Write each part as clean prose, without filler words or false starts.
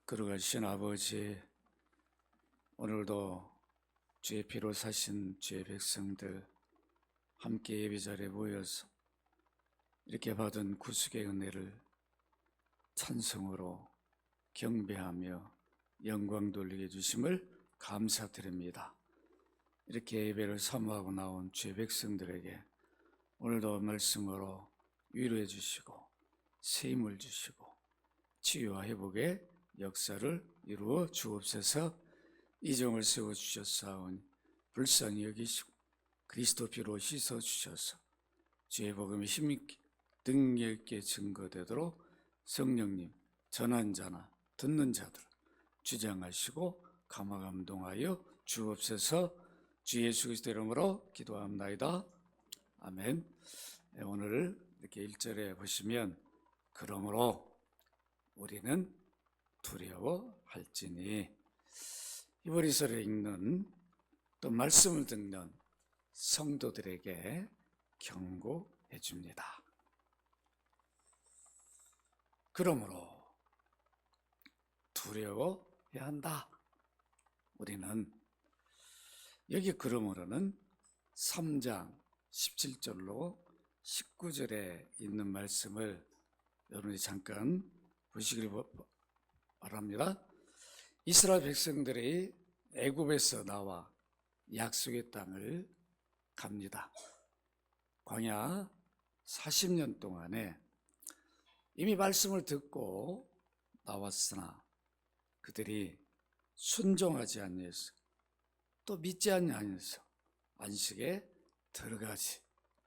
거룩하신 아버지, 오늘도 주의 피로 사신 주의 백성들 함께 예배 자리에 모여서 이렇게 받은 구속의 은혜를 찬송으로 경배하며 영광 돌리게 해주심을 감사드립니다. 이렇게 예배를 사모하고 나온 주의 백성들에게 오늘도 말씀으로 위로해 주시고 새 힘을 주시고 치유와 회복의 역사를 이루어 주옵소서. 이정을 세워주셨사오니 불쌍히 여기시고 그리스도 피로 씻어주셔서 주의 복음이 힘있게 능력있게 증거되도록 성령님 전한 자나 듣는 자들 주장하시고 감화감동하여 주옵소서. 주 예수 그리스도 이름으로 기도합나이다. 아멘. 오늘 이렇게 1절에 보시면 그러므로 우리는 두려워할지니, 히브리서를 읽는 또 말씀을 듣는 성도들에게 경고해 줍니다. 그러므로 두려워해야 한다. 우리는 여기 그러므로는 3장 17절로 19절에 있는 말씀을 여러분이 잠깐 보시길 바랍니다. 이스라엘 백성들이 애굽에서 나와 약속의 땅을 갑니다. 광야 40년 동안에 이미 말씀을 듣고 나왔으나 그들이 순종하지 아니해서 또 믿지 아니하여서 안식에 들어가지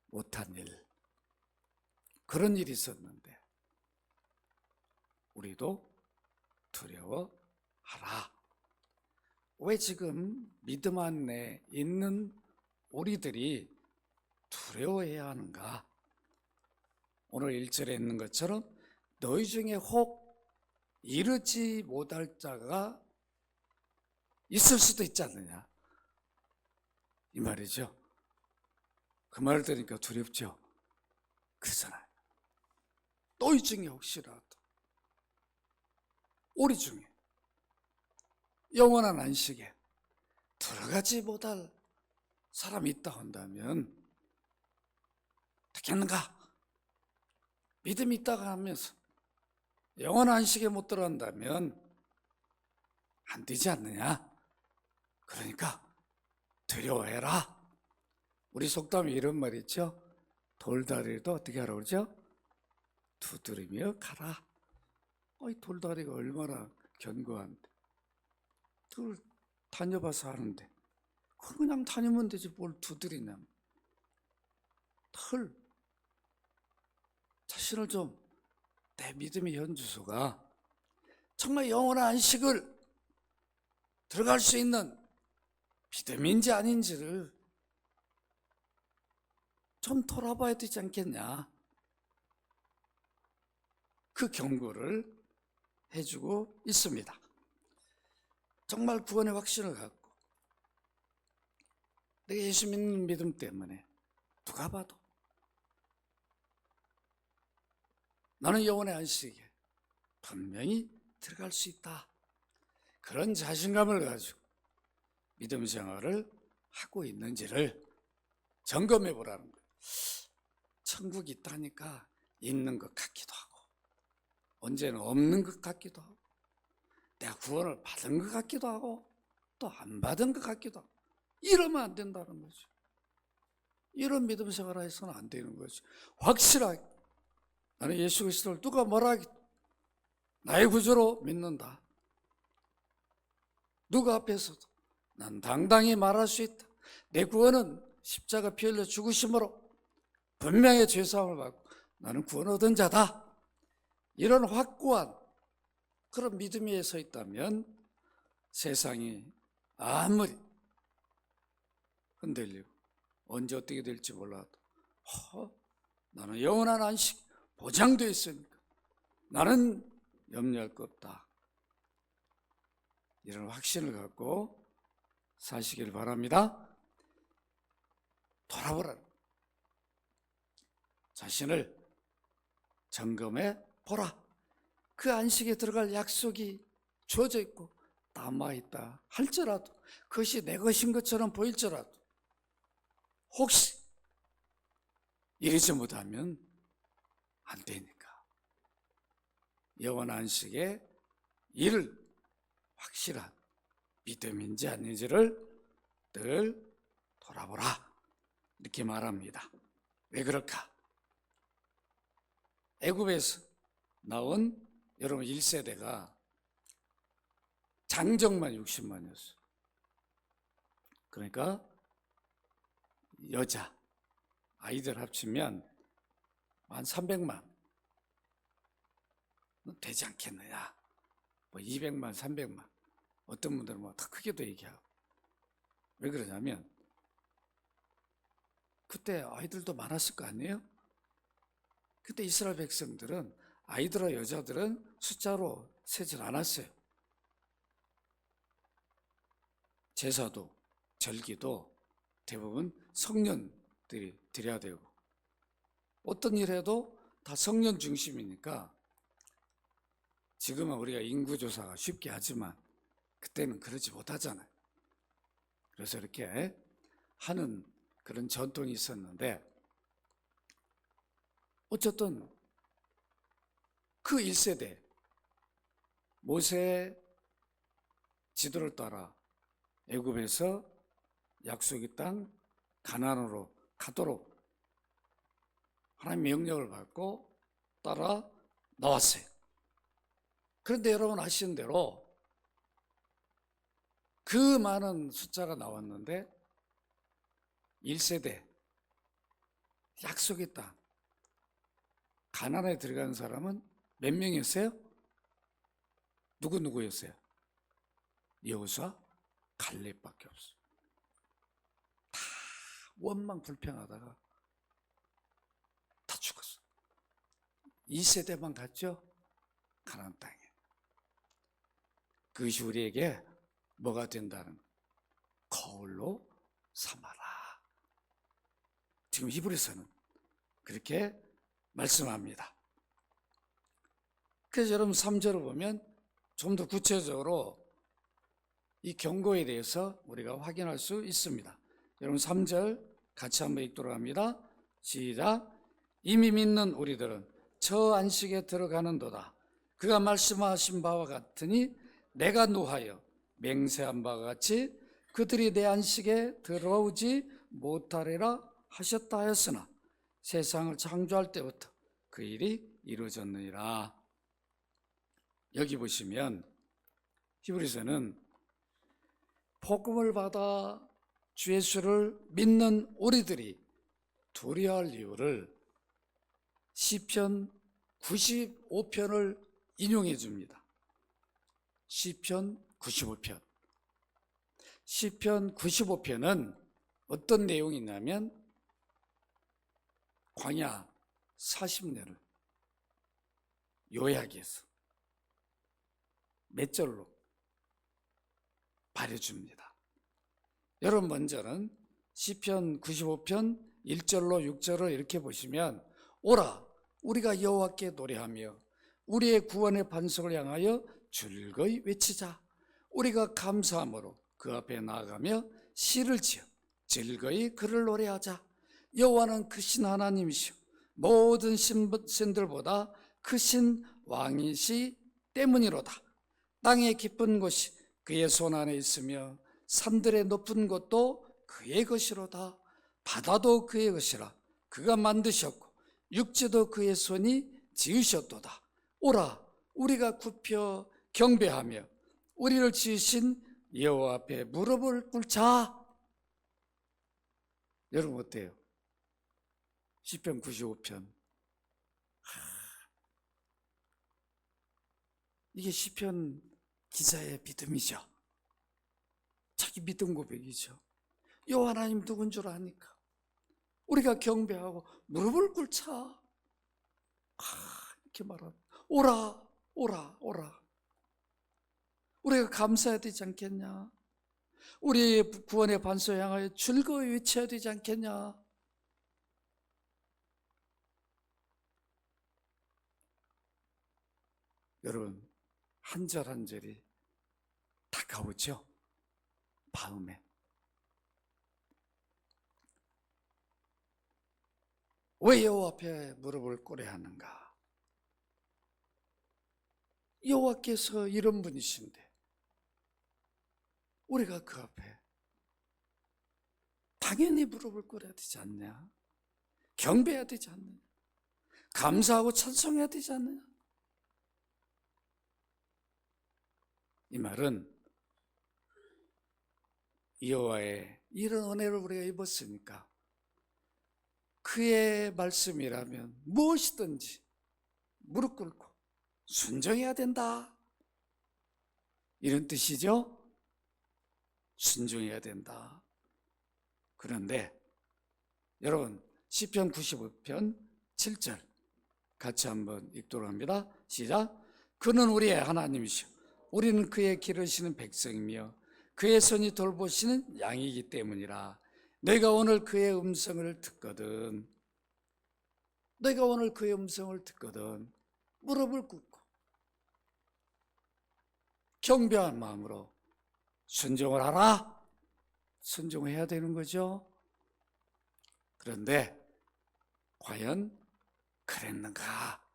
못한 일, 그런 일이 있었는데 우리도 두려워하라. 왜 지금 믿음 안에 있는 우리들이 두려워해야 하는가? 오늘 1절에 있는 것처럼 너희 중에 혹 이르지 못할 자가 있을 수도 있지 않느냐, 이 말이죠. 그 말을 들으니까 두렵죠. 그렇잖아요. 너희 중에 혹시라도 우리 중에 영원한 안식에 들어가지 못할 사람이 있다 한다면 되겠는가? 믿음이 있다가 하면서 영원한 안식에 못 들어간다면 안 되지 않느냐? 그러니까 두려워해라. 우리 속담에 이런 말 있죠. 돌다리도 어떻게 하라고 그러죠? 두드리며 가라. 이 돌다리가 얼마나 견고한데, 그걸 다녀봐서 하는데 그냥 다니면 되지 뭘 두드리냐. 털 자신을 좀, 내 믿음의 현주소가 정말 영원한 안식을 들어갈 수 있는 믿음인지 아닌지를 좀 돌아봐야 되지 않겠냐, 그 경고를 해주고 있습니다. 정말 구원의 확신을 갖고 내가 예수 믿는 믿음 때문에 누가 봐도 나는 영원의 안식에 분명히 들어갈 수 있다, 그런 자신감을 가지고 믿음 생활을 하고 있는지를 점검해 보라는 거예요. 천국이 있다니까 있는 것 같기도 하고 언제는 없는 것 같기도 하고 내가 구원을 받은 것 같기도 하고 또 안 받은 것 같기도 하고, 이러면 안 된다는 거죠. 이런 믿음 생활을 해서는 안 되는 거죠. 확실하게 나는 예수 그리스도를 누가 뭐라 하기 나의 구주로 믿는다. 누가 앞에서도 난 당당히 말할 수 있다. 내 구원은 십자가 피 흘려 죽으심으로 분명히 죄사함을 받고 나는 구원 얻은 자다. 이런 확고한 그런 믿음이 서 있다면 세상이 아무리 흔들리고 언제 어떻게 될지 몰라도 나는 영원한 안식 보장되어 있으니까 나는 염려할 것 없다, 이런 확신을 갖고 사시길 바랍니다. 돌아보라. 자신을 점검해 보라. 그 안식에 들어갈 약속이 주어져 있고 남아있다 할지라도, 그것이 내 것인 것처럼 보일지라도 혹시 이러지 못하면 안 되니까 영원 안식에 이를 확실한 믿음인지 아닌지를 늘 돌아보라, 이렇게 말합니다. 왜 그럴까? 애굽에서 나온 여러분 1세대가 장정만 60만이었어요. 그러니까 여자 아이들 합치면 한 300만 되지 않겠느냐, 뭐 200만 300만, 어떤 분들은 뭐 더 크게도 얘기하고. 왜 그러냐면 그때 아이들도 많았을 거 아니에요? 그때 이스라엘 백성들은 아이들과 여자들은 숫자로 세질 않았어요. 제사도 절기도 대부분 성년들이 드려야 되고, 어떤 일 해도 다 성년 중심이니까 지금은 우리가 인구조사가 쉽게 하지만 그때는 그러지 못하잖아요. 그래서 이렇게 하는 그런 전통이 있었는데, 어쨌든 그 1세대 모세의 지도를 따라 애굽에서 약속의 땅 가나안으로 가도록 하나님의 명령을 받고 따라 나왔어요. 그런데 여러분 아시는 대로 그 많은 숫자가 나왔는데 1세대 약속의 땅 가나안에 들어간 사람은 몇 명이었어요? 누구였어요? 여호수아, 갈렙밖에 없어요. 다 원망 불평하다가 다 죽었어요. 2세대만 갔죠? 가나안 땅에. 그것이 우리에게 뭐가 된다는, 거울로 삼아라. 지금 히브리서는 그렇게 말씀합니다. 그래서 여러분 3절을 보면 좀 더 구체적으로 이 경고에 대해서 우리가 확인할 수 있습니다. 여러분 3절 같이 한번 읽도록 합니다. 시작. 이미 믿는 우리들은 저 안식에 들어가는도다. 그가 말씀하신 바와 같으니 내가 노하여 맹세한 바와 같이 그들이 내 안식에 들어오지 못하리라 하셨다 하였으나 세상을 창조할 때부터 그 일이 이루어졌느니라. 여기 보시면 히브리서는 복음을 받아 주 예수를 믿는 우리들이 두려워할 이유를 시편 95편을 인용해 줍니다. 시편 95편. 시편 95편은 어떤 내용이 있냐면 광야 40년을 요약해서 몇 절로 말해줍니다. 여러분 먼저는 시편 95편 1절로 6절을 이렇게 보시면, 오라 우리가 여호와께 노래하며 우리의 구원의 반석을 향하여 즐거이 외치자. 우리가 감사함으로 그 앞에 나아가며 시를 지어 즐거이 그를 노래하자. 여호와는 크신 하나님이시오 모든 신들보다 크신 왕이시 때문이로다. 땅의 깊은 곳이 그의 손 안에 있으며 산들의 높은 곳도 그의 것이로다. 바다도 그의 것이라 그가 만드셨고 육지도 그의 손이 지으셨도다. 오라 우리가 굽혀 경배하며 우리를 지으신 여호와 앞에 무릎을 꿇자. 여러분 어때요? 시편 95편. 이게 시편 기자의 믿음이죠. 자기 믿음 고백이죠. 여호와 하나님 누군 줄 아니까 우리가 경배하고 무릎을 꿇자. 이렇게 말합니다. 오라 오라 오라. 우리가 감사해야 되지 않겠냐? 우리의 구원의 반석 향하여 즐거이 외쳐야 되지 않겠냐? 여러분 한 절 한 절이 다가오죠. 마음에. 왜 여호와 앞에 무릎을 꿇어야 하는가? 여호와께서 이런 분이신데 우리가 그 앞에 당연히 무릎을 꿇어야 되지 않냐? 경배해야 되지 않느냐? 감사하고 찬송해야 되지 않느냐? 이 말은 여호와의 이런 은혜를 우리가 입었으니까 그의 말씀이라면 무엇이든지 무릎 꿇고 순종해야 된다, 이런 뜻이죠. 순종해야 된다. 그런데 여러분, 시편 95편 7절 같이 한번 읽도록 합니다. 시작. 그는 우리의 하나님이시오 우리는 그의 기르시는 백성이며 그의 손이 돌보시는 양이기 때문이라. 내가 오늘 그의 음성을 듣거든 무릎을 꿇고 경배한 마음으로 순종을 하라. 순종해야 되는 거죠. 그런데 과연 그랬는가?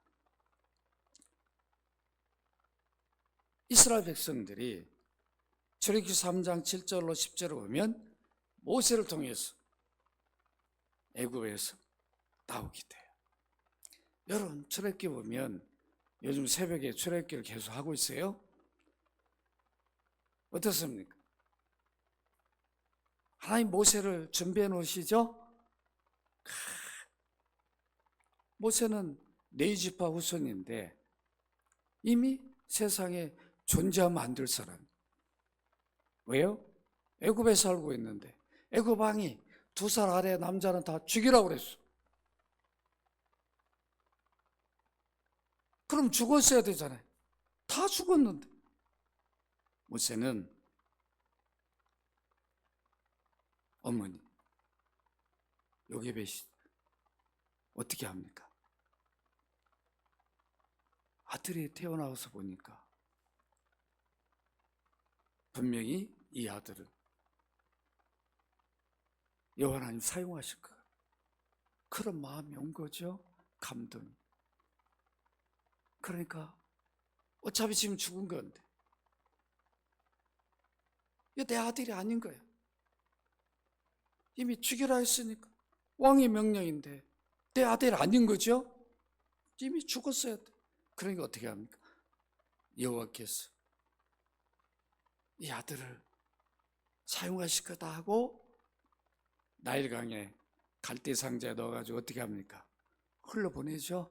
이스라엘 백성들이 출애굽기 3장 7절로 10절을 보면 모세를 통해서 애굽에서 나오게 돼요. 여러분, 출애굽기 보면 요즘 새벽에 출애굽기를 계속 하고 있어요. 어떻습니까? 하나님 모세를 준비해 놓으시죠? 모세는 네지파 후손인데 이미 세상에 존재하면 안 될 사람. 왜요? 애굽에 살고 있는데 애굽 왕이 2살 아래 남자는 다 죽이라고 그랬어. 그럼 죽었어야 되잖아요. 다 죽었는데. 모세는 어머니 요게벳이 어떻게 합니까? 아들이 태어나서 보니까 분명히 이 아들은 여호와 하나님 사용하실 거야. 그런 마음이 온 거죠. 감동이. 그러니까 어차피 지금 죽은 건데 이거 내 아들이 아닌 거야. 이미 죽이라 했으니까 왕의 명령인데 내 아들이 아닌 거죠. 이미 죽었어야 돼. 그러니까 어떻게 합니까? 여호와께서 이 아들을 사용하실 거다 하고 나일강에 갈대 상자에 넣어가지고 어떻게 합니까? 흘러보내죠.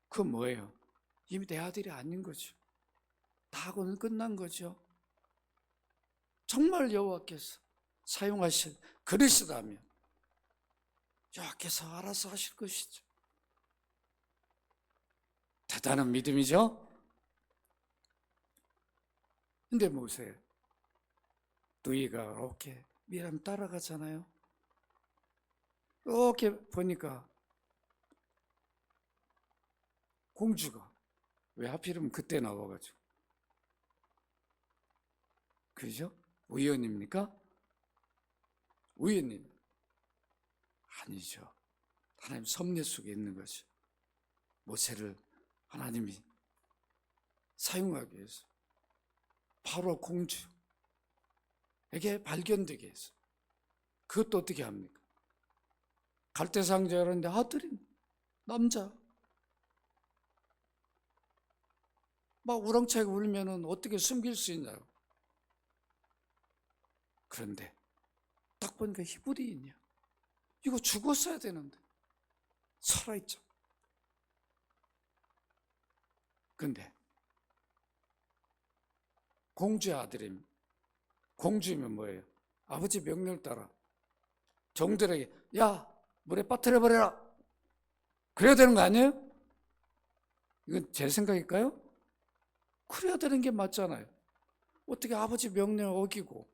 그건 뭐예요? 이미 내 아들이 아닌 거죠. 다하고는 끝난 거죠. 정말 여호와께서 사용하실 그릇이라면 여호와께서 알아서 하실 것이죠. 대단한 믿음이죠. 근데 모세 너희가 이렇게 미람 따라가잖아요. 이렇게 보니까 공주가 왜 하필이면 그때 나와가지고, 그죠? 우연입니까? 우연입니다. 아니죠. 하나님 섭리 속에 있는 거죠. 모세를 하나님이 사용하기 위해서 바로 공주에게 발견되게 해서 그것도 어떻게 합니까? 갈대상자에 그러는데 아들이 남자 막 우렁차게 울면은 어떻게 숨길 수 있나요? 그런데 딱 보니까 히브리인이야. 이거 죽었어야 되는데 살아있죠. 근데 공주의 아들입니다. 공주면 뭐예요? 아버지 명령을 따라 종들에게 야 물에 빠뜨려 버려라 그래야 되는 거 아니에요? 이건 제 생각일까요? 그래야 되는 게 맞잖아요. 어떻게 아버지 명령을 어기고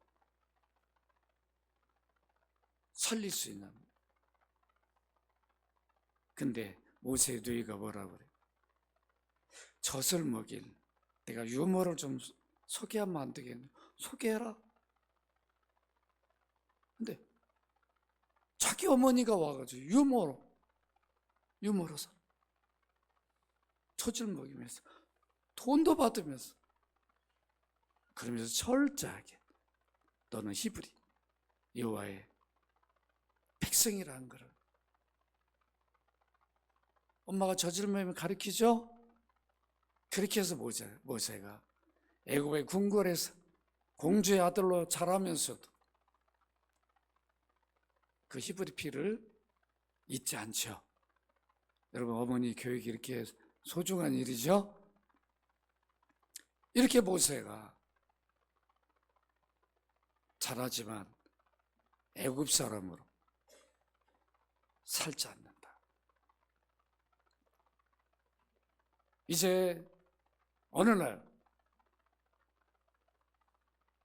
살릴 수 있나? 근데 모세의 누이가 뭐라 그래? 젖을 먹일, 내가 유모를 좀 소개하면 안 되겠네. 소개해라. 근데 자기 어머니가 와가지고 유머로 살아. 초질 먹이면서 돈도 받으면서 그러면서 철저하게 너는 히브리 여호와의 백성이라는 거를 엄마가 저질 먹이면 가르치죠. 그렇게 해서 모세가 애굽의 궁궐에서 공주의 아들로 자라면서도 그 히브리 피를 잊지 않죠. 여러분, 어머니 교육이 이렇게 소중한 일이죠. 이렇게 모세가 잘하지만 애굽 사람으로 살지 않는다. 이제 어느 날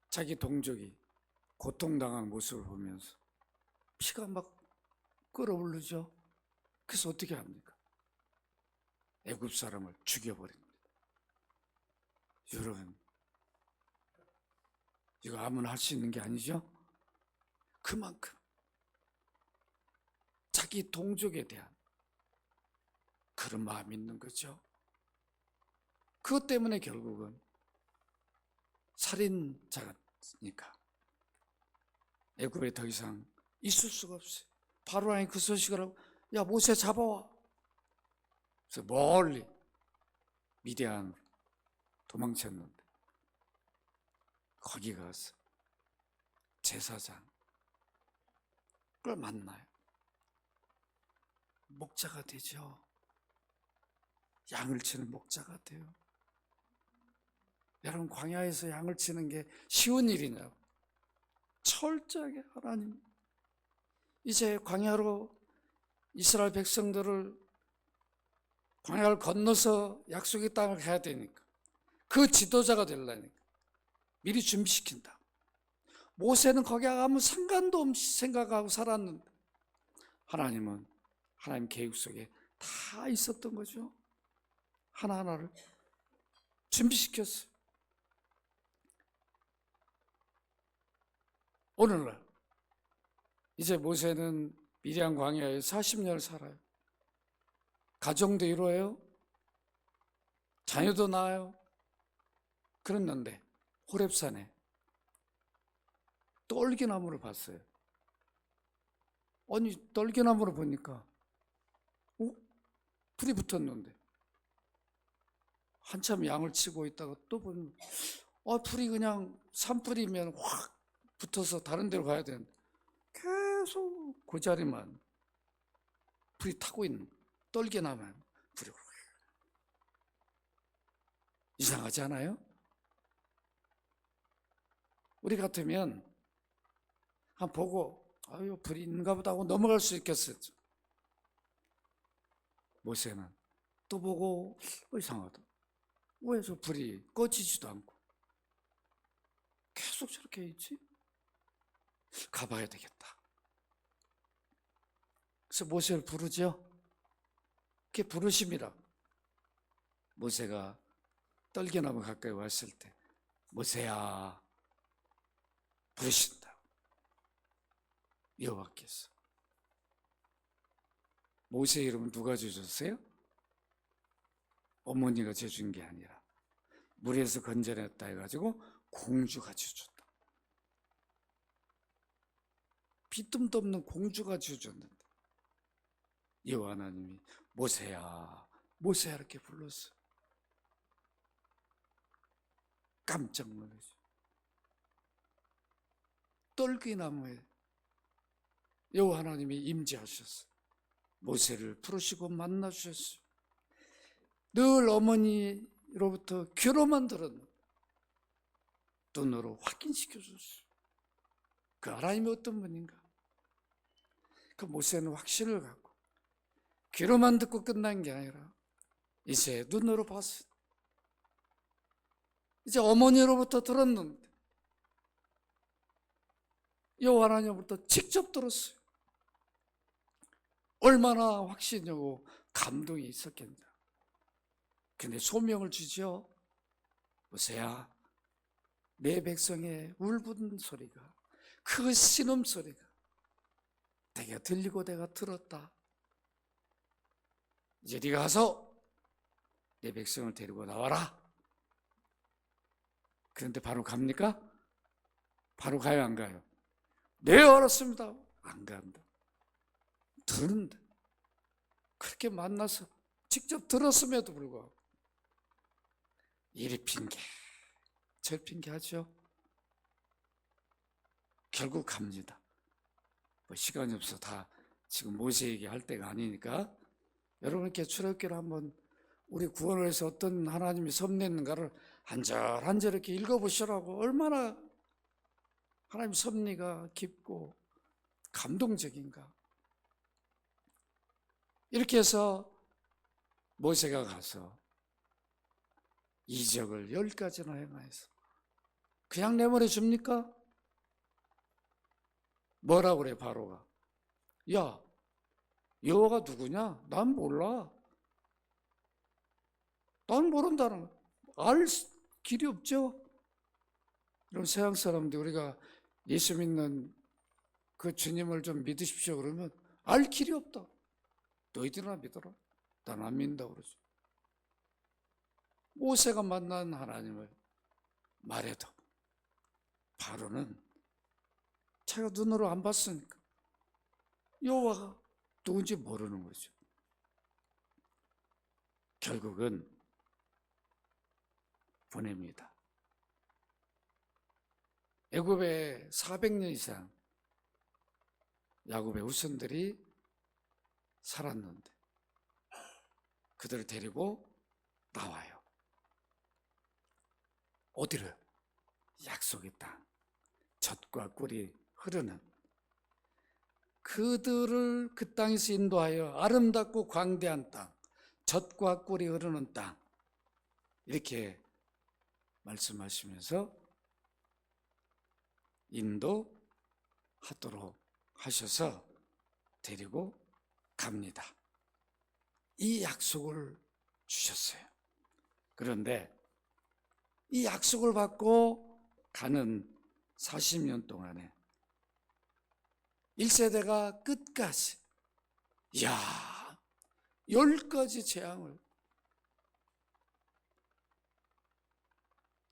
자기 동족이 고통당한 모습을 보면서 피가 막 끓어오르죠. 그래서 어떻게 합니까? 애굽 사람을 죽여버립니다. 여러분, 이거 아무나 할 수 있는 게 아니죠? 그만큼 자기 동족에 대한 그런 마음이 있는 거죠. 그것 때문에 결국은 살인자니까 애굽에 더 이상 있을 수가 없어요. 바로왕이 그 소식을 하고, 야, 모세 잡아와. 그래서 멀리 미디안으로 도망쳤는데 거기 가서 제사장 그걸 만나요. 목자가 되죠. 양을 치는 목자가 돼요. 여러분, 광야에서 양을 치는 게 쉬운 일이냐고. 철저하게 하나님, 이제 광야로 이스라엘 백성들을 광야를 건너서 약속의 땅을 가야 되니까 그 지도자가 되려니까 미리 준비시킨다. 모세는 거기 아무 상관도 없이 생각하고 살았는데 하나님은 하나님 계획 속에 다 있었던 거죠. 하나하나를 준비시켰어요. 오늘날 이제 모세는 미디안 광야에 40년을 살아요. 가정도 이루어요. 자녀도 낳아요. 그랬는데 호렙산에 떨기나무를 봤어요. 아니, 떨기나무를 보니까 불이 붙었는데 한참 양을 치고 있다가 또 보면 불이 그냥 산불이면 확 붙어서 다른 데로 가야 되는데 계속 그 자리만 불이 타고 있는 떨기나무만 불이 이상하지 않아요? 우리 같으면 한 보고 아유, 불이 있는가 보다 하고 넘어갈 수 있겠어요. 모세는 또 보고 이상하다. 왜 저 불이 꺼지지도 않고 계속 저렇게 있지? 가봐야 되겠다. 그래서 모세를 부르죠. 그게 부르심이라. 모세가 떨기나무 가까이 왔을 때 모세야 부르신다. 여호와께서. 모세 이름은 누가 주셨어요? 어머니가 주신 게 아니라 물에서 건져냈다 해가지고 공주가 주셨다. 빈틈도 없는 공주가 주셨는데 여호와 하나님이 모세야 모세야 이렇게 불렀어요. 깜짝 놀라죠. 떨기나무에 여호와 하나님이 임재하셨어요. 모세를 부르시고 만나주셨어요. 늘 어머니로부터 귀로만 들었는데 눈으로 확인시켜줬어요. 그 하나님이 어떤 분인가. 그 모세는 확신을 갖고 귀로만 듣고 끝난 게 아니라 이제 눈으로 봤어요. 이제 어머니로부터 들었는데 여호와 하나님으로부터 직접 들었어요. 얼마나 확신이 오고 감동이 있었겠냐. 근데 소명을 주죠. 모세야 내 백성의 울부짖는 소리가, 그 신음소리가 내가 들리고 내가 들었다. 이제 네가 가서 내 백성을 데리고 나와라. 그런데 바로 갑니까? 바로 가요, 안 가요? 네, 알았습니다. 안 간다. 들은데, 그렇게 만나서 직접 들었음에도 불구하고 이리 핑계 저 핑계 하죠. 결국 갑니다. 뭐 시간이 없어 다 지금 모세 얘기할 때가 아니니까 여러분께 출애굽기를 한번 우리 구원을 위해서 어떤 하나님이 섭리했는가를 한절 이렇게 읽어보시라고. 얼마나 하나님 섭리가 깊고 감동적인가. 이렇게 해서 모세가 가서 이적을 10가지나 행하여서 그냥 내버려 줍니까? 뭐라고 그래 바로가? 야, 여호와가 누구냐? 난 몰라. 난 모른다는 거야. 알 길이 없죠. 이런 서양 사람들, 우리가 예수 믿는 그 주님을 좀 믿으십시오 그러면 알 길이 없다. 너희들이나 믿어라. 난 안 믿는다고 그러죠. 모세가 만난 하나님을 말해도 바로는 자기가 눈으로 안 봤으니까 여호와가 누군지 모르는 거죠. 결국은 보냅니다. 애굽에 400년 이상 야곱의 후손들이 살았는데 그들을 데리고 나와요. 어디를? 약속의 땅, 젖과 꿀이 흐르는, 그들을 그 땅에서 인도하여 아름답고 광대한 땅, 젖과 꿀이 흐르는 땅, 이렇게 말씀하시면서 인도하도록 하셔서 데리고 갑니다. 이 약속을 주셨어요. 그런데 이 약속을 받고 가는 40년 동안에 1세대가 끝까지 10가지 재앙을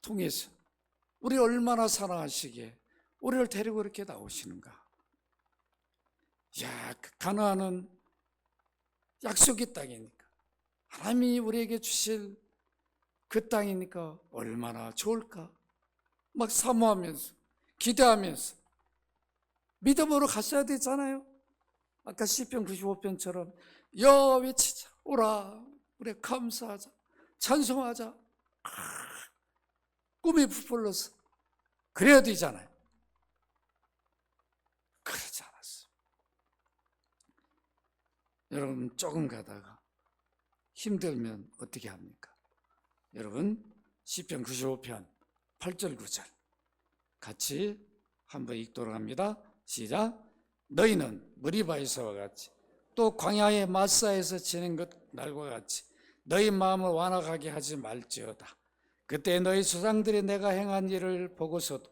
통해서 우리 얼마나 사랑하시기에 우리를 데리고 이렇게 나오시는가. 가나안은 약속의 땅이니까, 하나님이 우리에게 주실 그 땅이니까 얼마나 좋을까 막 사모하면서 기대하면서 믿음으로 갔어야 되잖아요. 아까 시편 95편처럼 여호와 외치자, 오라 우리 감사하자, 찬송하자, 꿈이 부풀러서 그래야 되잖아요. 그러지 않았어요. 여러분, 조금 가다가 힘들면 어떻게 합니까? 여러분, 시편 95편 8절 9절 같이 한번 읽도록 합니다. 시작. 너희는 머리바에서와 같이 또 광야의 마사에서 지낸 것 날과 같이 너희 마음을 완악하게 하지 말지어다. 그때 너희 조상들이 내가 행한 일을 보고서도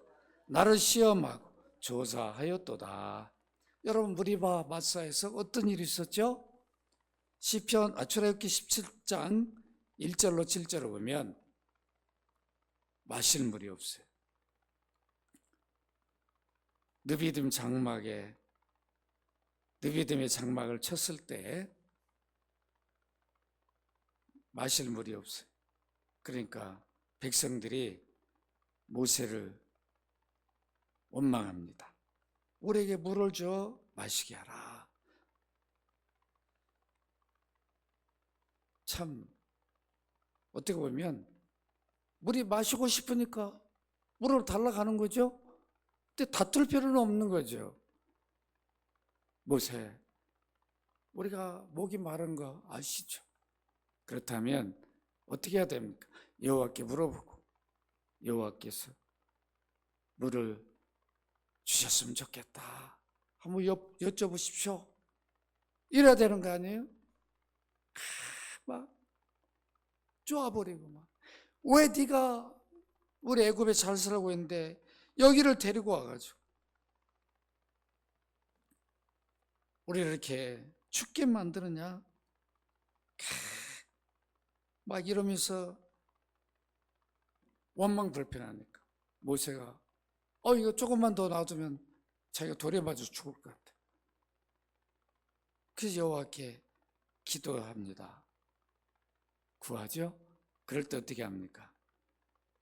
나를 시험하고 조사하였도다. 여러분, 머리바 마사에서 어떤 일이 있었죠? 출애굽기 17장 1절로 7절을 보면 마실 물이 없어요. 느비딤의 장막을 쳤을 때 마실 물이 없어요. 그러니까 백성들이 모세를 원망합니다. 우리에게 물을 줘 마시게 하라. 참 어떻게 보면 물이 마시고 싶으니까 물을 달라가는 거죠. 근데 다툴 필요는 없는 거죠. 모세, 우리가 목이 마른 거 아시죠? 그렇다면 어떻게 해야 됩니까? 여호와께 물어보고 여호와께서 물을 주셨으면 좋겠다 한번 여쭤보십시오. 이래야 되는 거 아니에요? 막 쪼아버리고 막, 왜 네가 우리 애굽에 잘 살고 있는데 여기를 데리고 와가지고 우리를 이렇게 죽게 만드느냐? 막 이러면서 원망 불평하니까 모세가 이거 조금만 더 놔두면 자기가 돌에 맞아 죽을 것 같아. 그래서 여호와께 기도합니다. 구하죠? 그럴 때 어떻게 합니까?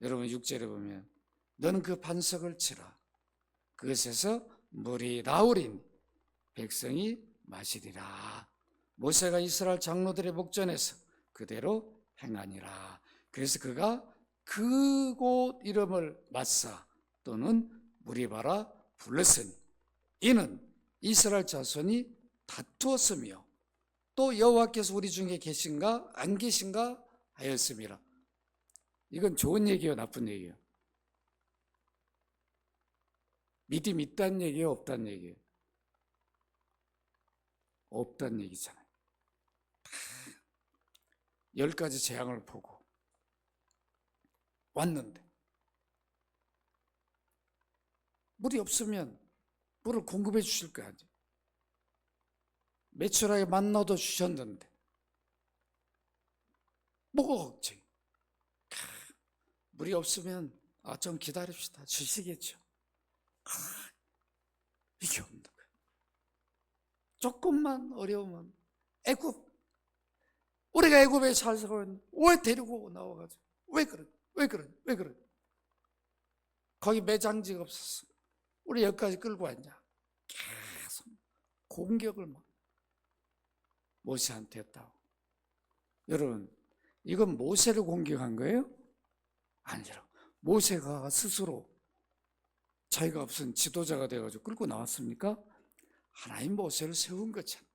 여러분 6절에 보면 너는 그 반석을 치라. 그것에서 물이 나오리니 백성이 마시리라. 모세가 이스라엘 장로들의 목전에서 그대로 행하니라. 그래서 그가 그곳 이름을 마사 또는 무리바라 불렀으니 이는 이스라엘 자손이 다투었으며 또 여호와께서 우리 중에 계신가 안 계신가 하였음이라. 이건 좋은 얘기예요, 나쁜 얘기예요? 믿음이 있다는 얘기예요, 없다는 얘기예요? 없다는 얘기잖아요. 10가지 재앙을 보고 왔는데 물이 없으면 물을 공급해 주실 거 아니에요. 매출하게 만나도 주셨는데 뭐가 걱정? 물이 없으면 좀 기다립시다. 주시겠죠. 이게 없는 거예요. 조금만 어려우면 애굽, 우리가 애굽에 잘 살고 있는데 왜 데리고 나와가지고 왜 그래? 거기 매장지가 없었어. 우리 여기까지 끌고 왔냐? 계속 공격을 막 모세한테 했다고. 여러분, 이건 모세를 공격한 거예요? 아니라 모세가 스스로 자기가 없은 지도자가 돼가지고 끌고 나왔습니까? 하나님 모세를 세운 거잖아요.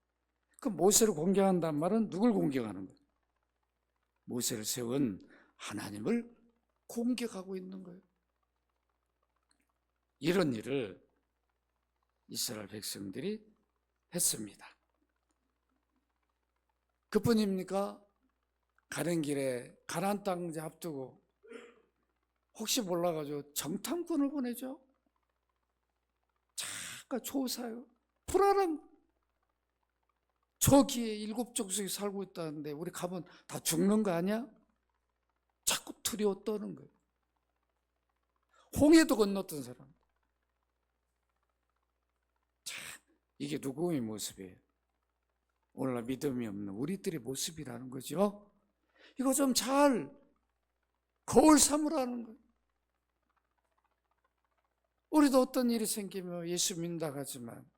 그 모세를 공격한단 말은 누굴 공격하는 거예요? 모세를 세운 하나님을 공격하고 있는 거예요. 이런 일을 이스라엘 백성들이 했습니다. 그뿐입니까? 가는 길에 가나안 땅 앞두고 혹시 몰라가지고 정탐꾼을 보내죠. 잠깐 조사요. 불안함. 저기에 7족속이 살고 있다는데 우리 가면 다 죽는 거 아니야? 자꾸 두려워 떠는 거예요. 홍해도 건넜던 사람. 이게 누구의 모습이에요? 오늘날 믿음이 없는 우리들의 모습이라는 거죠. 이거 좀 잘 거울 삼으라는 거예요. 우리도 어떤 일이 생기면 예수 믿는다고 하지만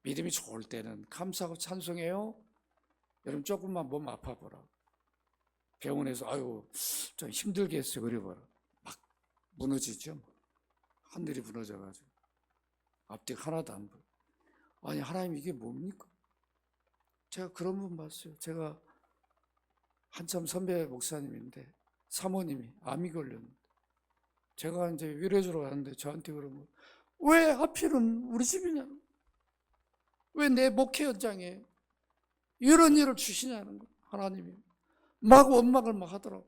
믿음이 좋을 때는 감사하고 찬송해요. 여러분 조금만 몸 아파보라. 병원에서 좀 힘들게 했어요. 그래봐라. 막 무너지죠. 하늘이 무너져가지고 앞뒤가 하나도 안 보여. 아니 하나님 이게 뭡니까? 제가 그런 분 봤어요. 제가 한참 선배 목사님인데 사모님이 암이 걸렸는데 제가 이제 위로해주러 가는데 저한테 그러면 왜 하필은 우리 집이냐? 왜 내 목회 현장에 이런 일을 주시냐는 거예요. 하나님이 막 원망을 막 하더라고.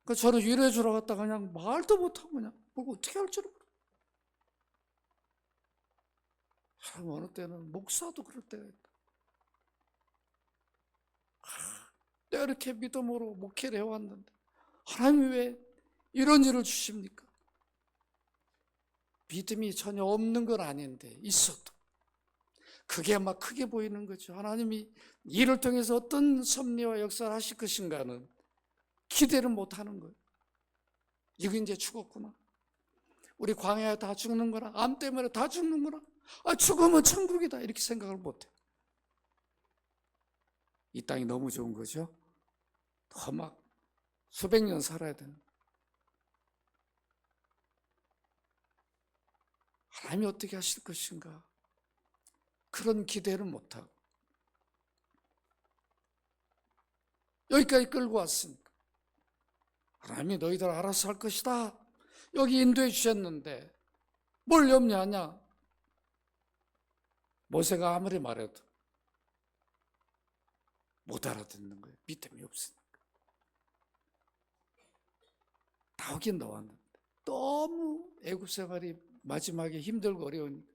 그래서 저는 위로해주러 갔다가 그냥 말도 못하고 그냥 뭘 어떻게 할 줄을 몰라. 참 어느 때는 목사도 그럴 때가 있다. 내가 이렇게 믿음으로 목회를 해왔는데 하나님이 왜 이런 일을 주십니까? 믿음이 전혀 없는 건 아닌데 있어도 그게 막 크게 보이는 거죠. 하나님이 이를 통해서 어떤 섭리와 역사를 하실 것인가는 기대를 못하는 거예요. 이거 이제 죽었구나. 우리 광야에 다 죽는구나. 암 때문에 다 죽는구나. 죽으면 천국이다. 이렇게 생각을 못해요. 이 땅이 너무 좋은 거죠. 더 막 수백 년 살아야 되는. 하나님이 어떻게 하실 것인가? 그런 기대를 못하고 여기까지 끌고 왔으니까 하나님이 너희들 알아서 할 것이다. 여기 인도해 주셨는데 뭘 염려하냐? 모세가 아무리 말해도 못 알아듣는 거예요. 믿음이 없으니까. 다 나오긴 나왔는데 너무 애굽 생활이 마지막에 힘들고 어려운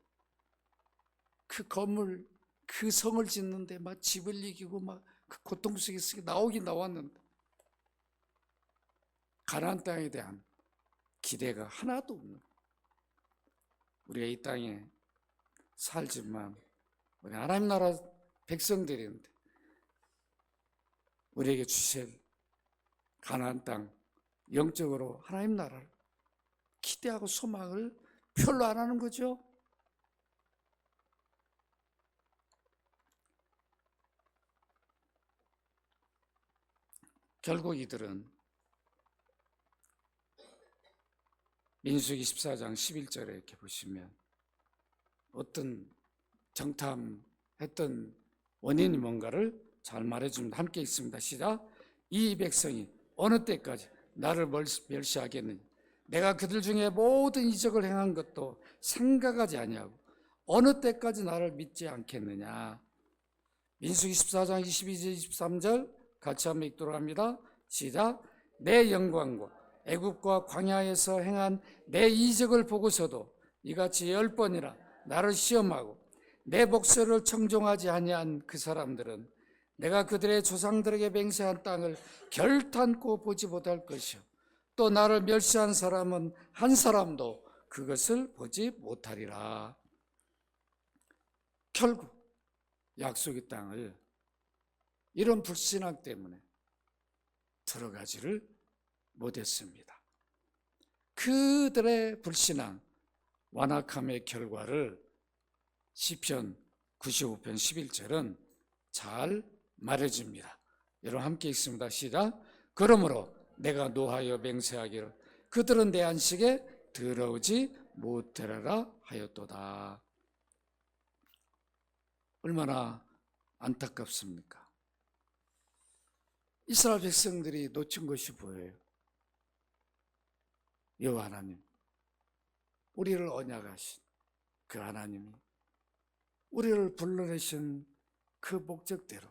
그 건물, 그 성을 짓는데 막 집을 이기고 막 그 고통 속에서 나오긴 나왔는데 가나안 땅에 대한 기대가 하나도 없는, 우리가 이 땅에 살지만 우리 하나님 나라 백성들인데 우리에게 주실 가나안 땅, 영적으로 하나님 나라를 기대하고 소망을 별로 안 하는 거죠. 결국 이들은 민수기 14장 11절에 이렇게 보시면 어떤 정탐했던 원인이 뭔가를 잘 말해줍니다. 함께 있습니다. 시작. 이 백성이 어느 때까지 나를 멸시하겠느냐. 내가 그들 중에 모든 이적을 행한 것도 생각하지 아니하고 어느 때까지 나를 믿지 않겠느냐. 민수기 14장 22절 23절 같이 한번 읽도록 합니다. 시작. 내 영광과 애굽과 광야에서 행한 내 이적을 보고서도 이같이 10번이나 나를 시험하고 내 목소리를 청종하지 아니한 그 사람들은 내가 그들의 조상들에게 맹세한 땅을 결탄코 보지 못할 것이요 또 나를 멸시한 사람은 한 사람도 그것을 보지 못하리라. 결국 약속의 땅을 이런 불신앙 때문에 들어가지를 못했습니다. 그들의 불신앙, 완악함의 결과를 시편 95편 11절은 잘 말해줍니다. 여러분 함께 읽습니다. 시작. 그러므로 내가 노하여 맹세하기를 그들은 내 안식에 들어오지 못하리라 하였도다. 얼마나 안타깝습니까? 이스라엘 백성들이 놓친 것이 보여요. 여호와 하나님, 우리를 언약하신 그 하나님이 우리를 불러내신 그 목적대로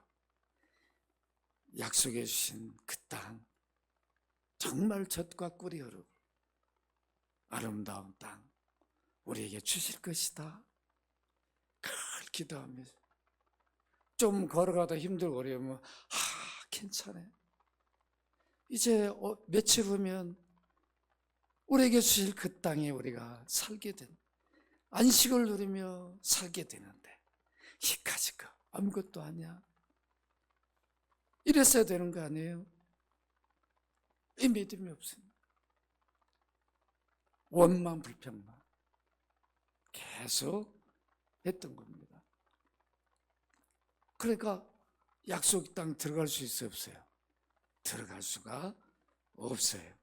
약속해 주신 그 땅, 정말 젖과 꿀이 흐르고 아름다운 땅 우리에게 주실 것이다. 늘 기도하면서 좀 걸어가다 힘들고 어려우면 괜찮아요. 이제 며칠 후면 우리에게 주실 그 땅에 우리가 살게 된, 안식을 누리며 살게 되는데 이까짓 거 아무것도 아니야. 이랬어야 되는 거 아니에요? 이 믿음이 없습니다. 원망 불평만 계속 했던 겁니다. 그러니까 약속 땅 들어갈 수 있어요, 없어요? 들어갈 수가 없어요.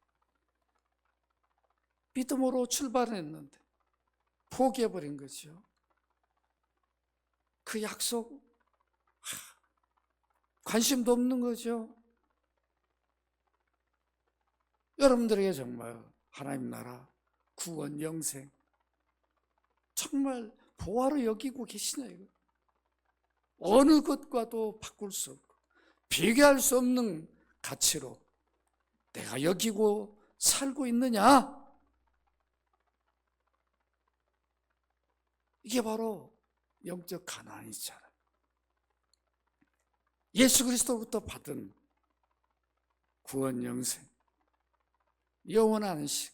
믿음으로 출발했는데 포기해버린 거죠. 그 약속 관심도 없는 거죠. 여러분들에게 정말 하나님 나라 구원 영생 정말 보화로 여기고 계시나요? 어느 것과도 바꿀 수 없고 비교할 수 없는 가치로 내가 여기고 살고 있느냐? 이게 바로 영적 가난이잖아요. 예수 그리스도로부터 받은 구원 영생, 영원한 안식,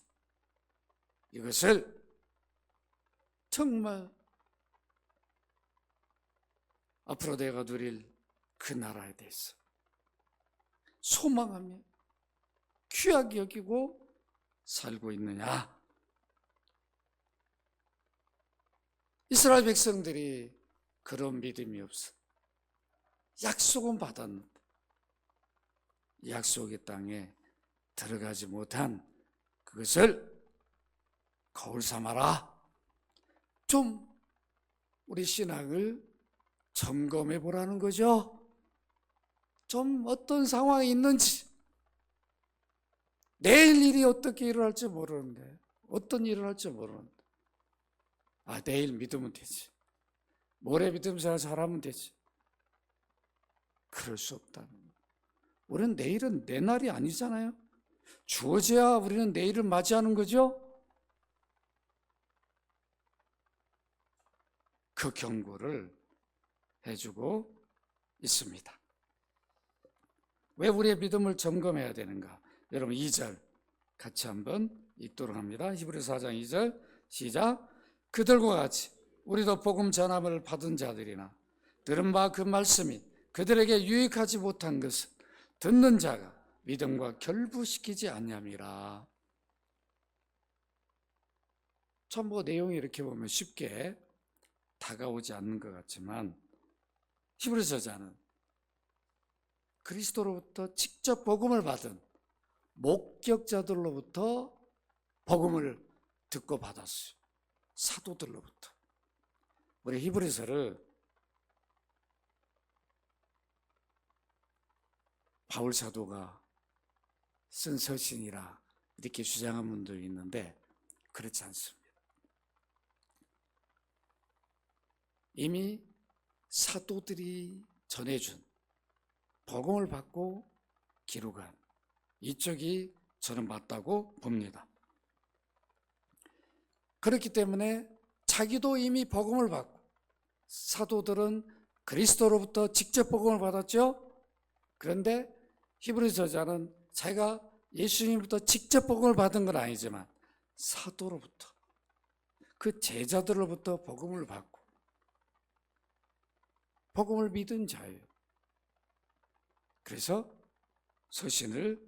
이것을 정말 앞으로 내가 누릴 그 나라에 대해서 소망하며 귀하게 여기고 살고 있느냐? 이스라엘 백성들이 그런 믿음이 없어. 약속은 받았는데 약속의 땅에 들어가지 못한 그것을 거울 삼아라. 좀 우리 신앙을 점검해 보라는 거죠. 좀 어떤 상황이 있는지, 내일 일이 어떻게 일어날지 모르는데, 어떤 일을 할지 모르는데, 내일 믿으면 되지, 모레 믿으면서 잘하면 되지. 그럴 수 없다는 거예요. 우리는 내일은 내 날이 아니잖아요. 주어져야 우리는 내일을 맞이하는 거죠. 그 경고를 해주고 있습니다. 왜 우리의 믿음을 점검해야 되는가? 여러분 2절 같이 한번 읽도록 합니다. 히브리서 4장 2절 시작. 그들과 같이 우리도 복음 전함을 받은 자들이나 들은 바 그 말씀이 그들에게 유익하지 못한 것은 듣는 자가 믿음과 결부시키지 아니함이라. 참 내용이 이렇게 보면 쉽게 다가오지 않는 것 같지만 히브리서 저자는 그리스도로부터 직접 복음을 받은 목격자들로부터 복음을 듣고 받았어요. 사도들로부터. 우리 히브리서를 바울 사도가 쓴 서신이라 이렇게 주장한 분들이 있는데 그렇지 않습니다. 이미 사도들이 전해준 복음을 받고 기록한 이쪽이 저는 맞다고 봅니다. 그렇기 때문에 자기도 이미 복음을 받고 사도들은 그리스도로부터 직접 복음을 받았죠. 그런데 히브리서 저자는 자기가 예수님부터 직접 복음을 받은 건 아니지만 사도로부터 그 제자들로부터 복음을 받고 복음을 믿은 자예요. 그래서 서신을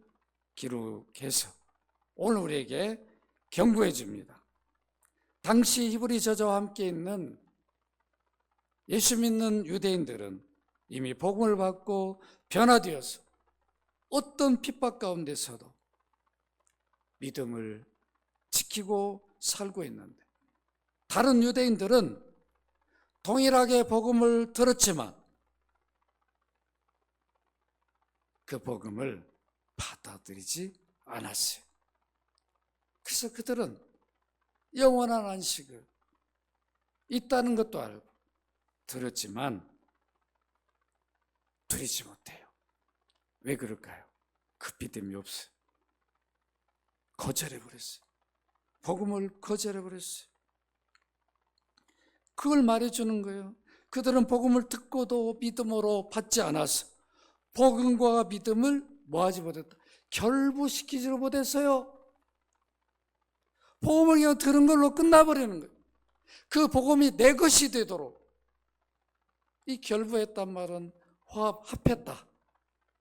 기록해서 오늘 우리에게 경고해 줍니다. 당시 히브리 저자와 함께 있는 예수 믿는 유대인들은 이미 복음을 받고 변화되어서 어떤 핍박 가운데서도 믿음을 지키고 살고 있는데 다른 유대인들은 동일하게 복음을 들었지만 그 복음을 받아들이지 않았어요. 그래서 그들은 영원한 안식을 있다는 것도 알고 들었지만 누리지 못해요. 왜 그럴까요? 그 믿음이 없어요. 거절해버렸어요. 복음을 거절해버렸어요. 그걸 말해주는 거예요. 그들은 복음을 듣고도 믿음으로 받지 않아서 복음과 믿음을 뭐하지 못했다? 결부시키지 못했어요. 복음을 그냥 들은 걸로 끝나버리는 거예요. 그 복음이 내 것이 되도록. 이 결부했단 말은 합했다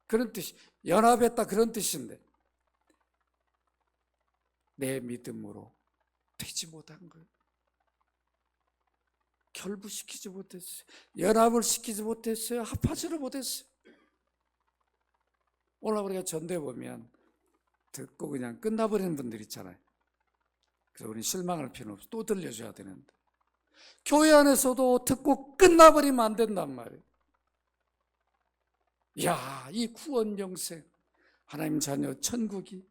그런 뜻이, 연합했다 그런 뜻인데 내 믿음으로 되지 못한 거예요. 결부시키지 못했어요. 연합을 시키지 못했어요. 합하지를 못했어요. 오늘 우리가 전도해 보면 듣고 그냥 끝나버리는 분들 있잖아요. 그래서 우리는 실망할 필요는 없어. 또 들려줘야 되는데 교회 안에서도 듣고 끝나버리면 안 된단 말이에요. 야, 이 구원 영생 하나님 자녀 천국이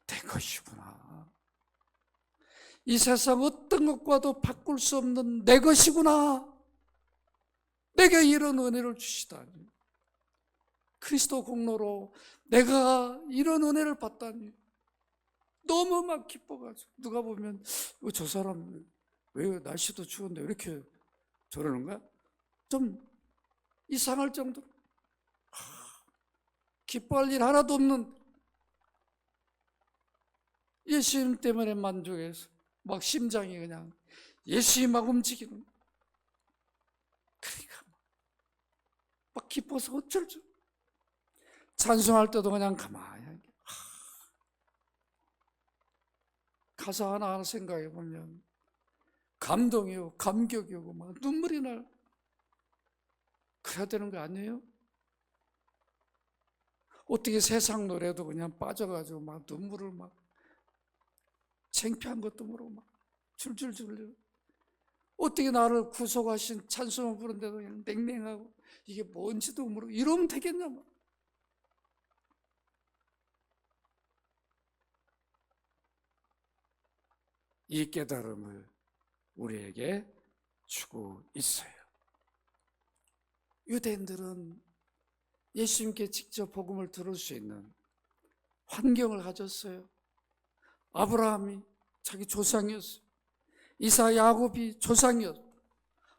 내 것이구나. 이 세상 어떤 것과도 바꿀 수 없는 내 것이구나. 내게 이런 은혜를 주시다니. 그리스도 공로로 내가 이런 은혜를 받다니. 너무 막 기뻐가지고 누가 보면 저 사람 왜 날씨도 추운데 왜 이렇게 저러는 거야? 좀 이상할 정도로 기뻐할 일 하나도 없는 예수님 때문에 만족해서 막 심장이 그냥 예수님 막 움직이는. 그러니까 막 기뻐서 어쩔 줄. 찬송할 때도 그냥 가만히 가사 하나 생각해 보면 감동이 오고 감격이 오고 막 눈물이 나. 그래야 되는 거 아니에요? 어떻게 세상 노래도 그냥 빠져가지고 막 눈물을 막 창피한 것도 모르고 막 줄줄줄 흘려. 어떻게 나를 구속하신 찬송을 부른데도 그냥 냉랭하고 이게 뭔지도 모르고 이러면 되겠냐 뭐. 이 깨달음을 우리에게 주고 있어요. 유대인들은 예수님께 직접 복음을 들을 수 있는 환경을 가졌어요. 아브라함이 자기 조상이었어요. 이삭, 야곱이 조상이었어요.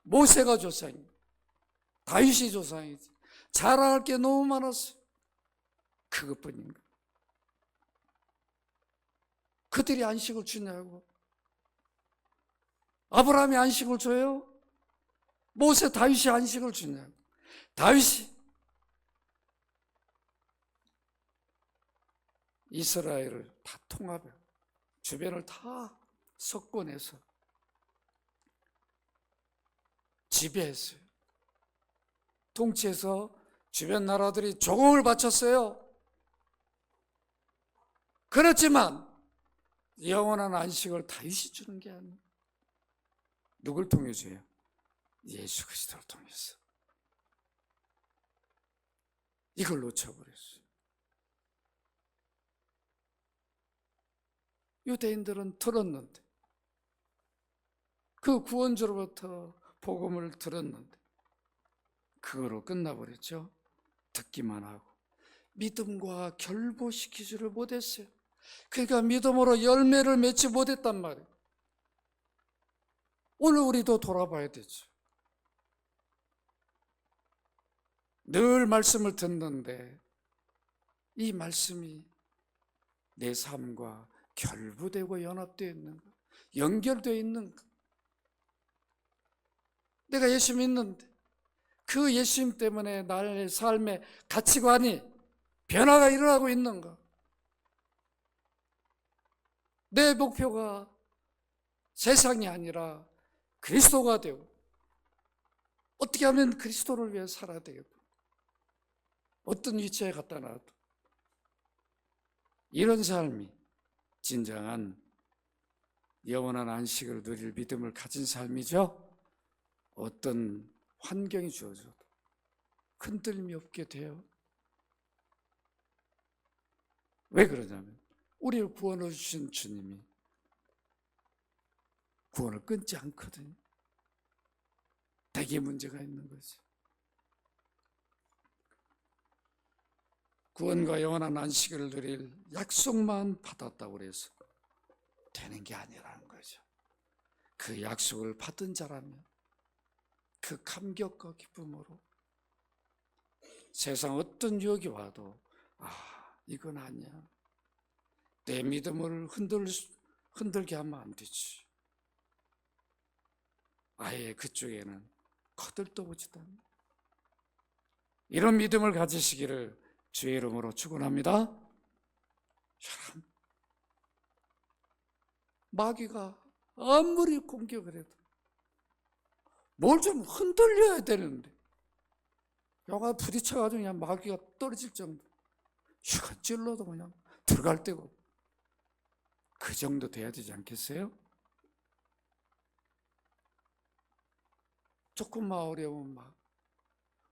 모세가 조상이에요. 다윗이 조상이지. 자랑할 게 너무 많았어요. 그것뿐인가? 그들이 안식을 주냐고. 아브라함이 안식을 줘요? 모세, 다윗이 안식을 주냐고. 다윗이 이스라엘을 다 통합해 주변을 다 석권해서 지배했어요. 통치해서 주변 나라들이 조공을 바쳤어요. 그렇지만 영원한 안식을 다윗이 주는 게 아니에요. 누굴 통해 줘요? 예수 그리스도를 통해서. 이걸 놓쳐버렸어요. 유대인들은 들었는데, 그 구원주로부터 복음을 들었는데 그거로 끝나버렸죠. 듣기만 하고 믿음과 결부시키지를 못했어요. 그러니까 믿음으로 열매를 맺지 못했단 말이에요. 오늘 우리도 돌아봐야 되죠. 늘 말씀을 듣는데 이 말씀이 내 삶과 결부되고 연합되어 있는가? 연결되어 있는가? 내가 예수 믿는데 그 예수님 때문에 나의 삶의 가치관이 변화가 일어나고 있는가? 내 목표가 세상이 아니라 그리스도가 되고, 어떻게 하면 그리스도를 위해 살아야 되겠고, 어떤 위치에 갖다 놔도 이런 삶이 진정한 영원한 안식을 누릴 믿음을 가진 삶이죠. 어떤 환경이 주어져도 흔들림이 없게 돼요. 왜 그러냐면 우리를 구원해 주신 주님이 구원을 끊지 않거든요. 되게 문제가 있는 거죠. 구원과 영원한 안식을 누릴 약속만 받았다고 해서 되는 게 아니라는 거죠. 그 약속을 받은 자라면 그 감격과 기쁨으로 세상 어떤 유혹이 와도 이건 아니야. 내 믿음을 흔들게 하면 안 되지. 아예 그쪽에는 거들떠보지도 않는 이런 믿음을 가지시기를 주의 이름으로 축원합니다. 여러분, 마귀가 아무리 공격을 해도 뭘 좀 흔들려야 되는데 여가 부딪혀가지고 그냥 마귀가 떨어질 정도, 휘가 찔러도 그냥 들어갈 데가 없고 그 정도 돼야 되지 않겠어요? 조금만 어려우면 막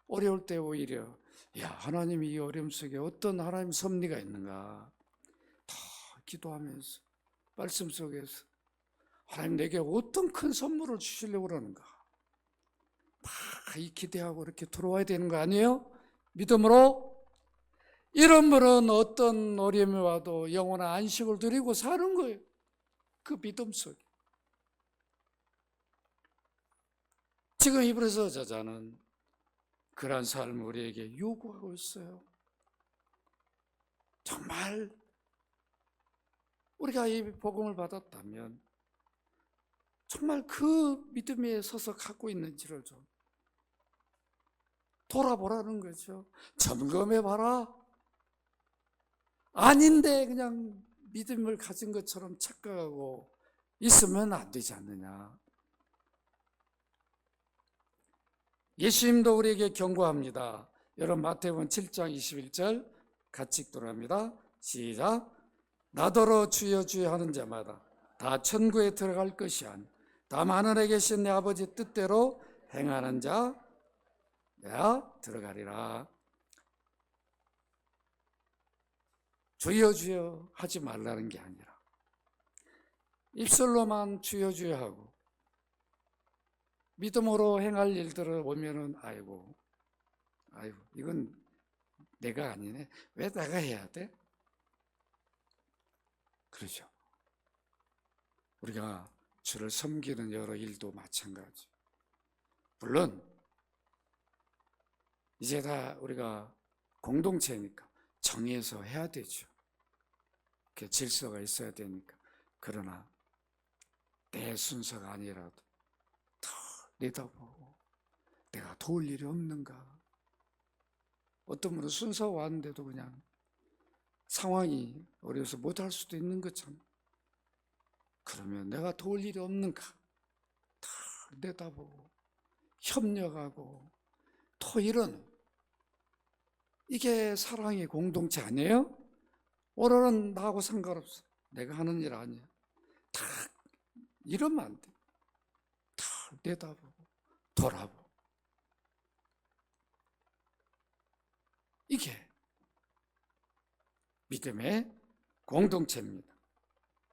어려울 때 오히려 하나님이 이 어려움 속에 어떤 하나님 섭리가 있는가 다 기도하면서 말씀 속에서 하나님 내게 어떤 큰 선물을 주시려고 그러는가 다 이 기대하고 이렇게 들어와야 되는 거 아니에요? 믿음으로. 이런 분은 어떤 어려움이 와도 영원한 안식을 누리고 사는 거예요. 그 믿음 속에. 지금 히브리서 저자는 그러한 삶을 우리에게 요구하고 있어요. 정말 우리가 이 복음을 받았다면 정말 그 믿음에 서서 갖고 있는지를 좀 돌아보라는 거죠. 점검해봐라. 아닌데 그냥 믿음을 가진 것처럼 착각하고 있으면 안 되지 않느냐. 예수님도 우리에게 경고합니다. 여러분 마태복음 7장 21절 같이 읽도록 합니다. 시작. 나더러 주여 주여 하는 자마다 다 천국에 들어갈 것이 아니 다만 하늘에 계신 내 아버지 뜻대로 행하는 자 내가 들어가리라. 주여 주여 하지 말라는 게 아니라 입술로만 주여 주여 하고 믿음으로 행할 일들을 보면은 아이고 이건 내가 아니네. 왜 내가 해야 돼? 그렇죠. 우리가 주를 섬기는 여러 일도 마찬가지. 물론 이제 다 우리가 공동체니까 정해서 해야 되죠. 그 질서가 있어야 되니까. 그러나 내 순서가 아니라도 더 내다보고 내가 도울 일이 없는가. 어떤 분은 순서 왔는데도 그냥 상황이 어려워서 못할 수도 있는 것처럼. 그러면 내가 도울 일이 없는가. 다 내다보고 협력하고 또 이런, 이게 사랑의 공동체 아니에요? 오늘은 나하고 상관없어. 내가 하는 일 아니야. 다 이러면 안 돼. 다 내다보고 돌아보고. 이게 믿음의 공동체입니다.